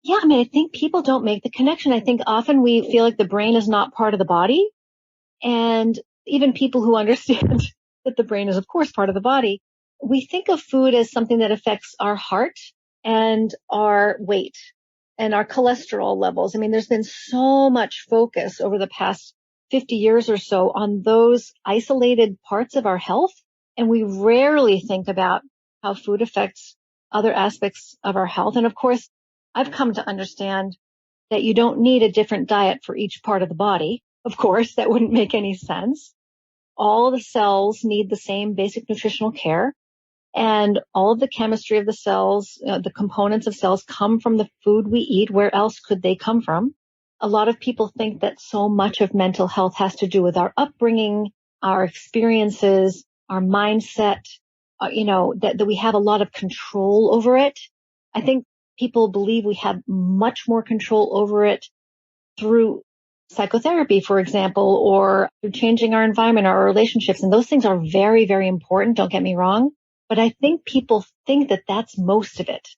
Yeah, I mean, I think people don't make the connection. I think often we feel like the brain is not part of the body. And even people who understand that the brain is, of course, part of the body, we think of food as something that affects our heart and our weight and our cholesterol levels. I mean, there's been so much focus over the past 50 years or so on those isolated parts of our health. And we rarely think about how food affects other aspects of our health. And of course, I've come to understand that you don't need a different diet for each part of the body. Of course, that wouldn't make any sense. All the cells need the same basic nutritional care. And all of the chemistry of the cells, the components of cells come from the food we eat. Where else could they come from? A lot of people think that so much of mental health has to do with our upbringing, our experiences, our mindset, that we have a lot of control over it. I think people believe we have much more control over it through psychotherapy, for example, or through changing our environment, our relationships. And those things are very, very important. Don't get me wrong. But I think people think that that's most of it.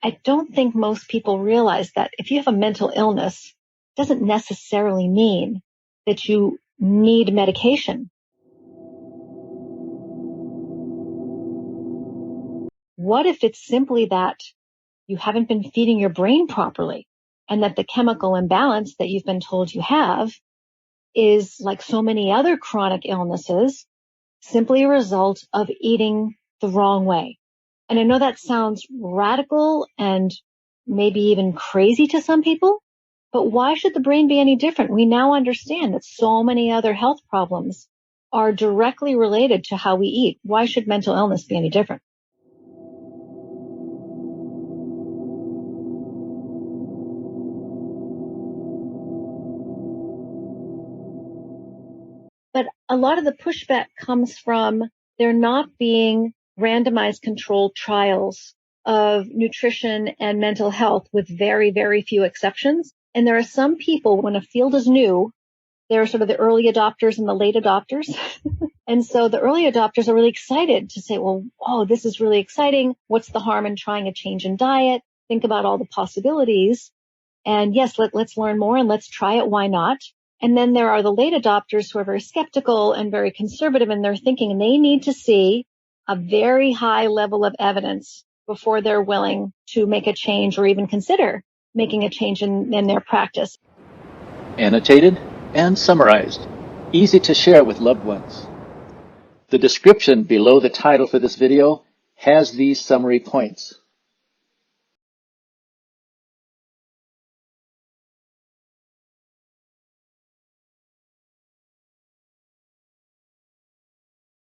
I don't think most people realize that if you have a mental illness, it doesn't necessarily mean that you need medication. What if it's simply that you haven't been feeding your brain properly and that the chemical imbalance that you've been told you have is, like so many other chronic illnesses, simply a result of eating the wrong way? And I know that sounds radical and maybe even crazy to some people, but why should the brain be any different? We now understand that so many other health problems are directly related to how we eat. Why should mental illness be any different? But a lot of the pushback comes from there not being randomized controlled trials of nutrition and mental health, with very, very few exceptions. And there are some people, when a field is new, they're sort of the early adopters and the late adopters. And so the early adopters are really excited to say, well, oh, this is really exciting. What's the harm in trying a change in diet? Think about all the possibilities. And yes, let's learn more and let's try it. Why not? And then there are the late adopters who are very skeptical and very conservative in their thinking, and they need to see a very high level of evidence before they're willing to make a change or even consider making a change in their practice. Annotated and summarized, easy to share with loved ones. The description below the title for this video has these summary points.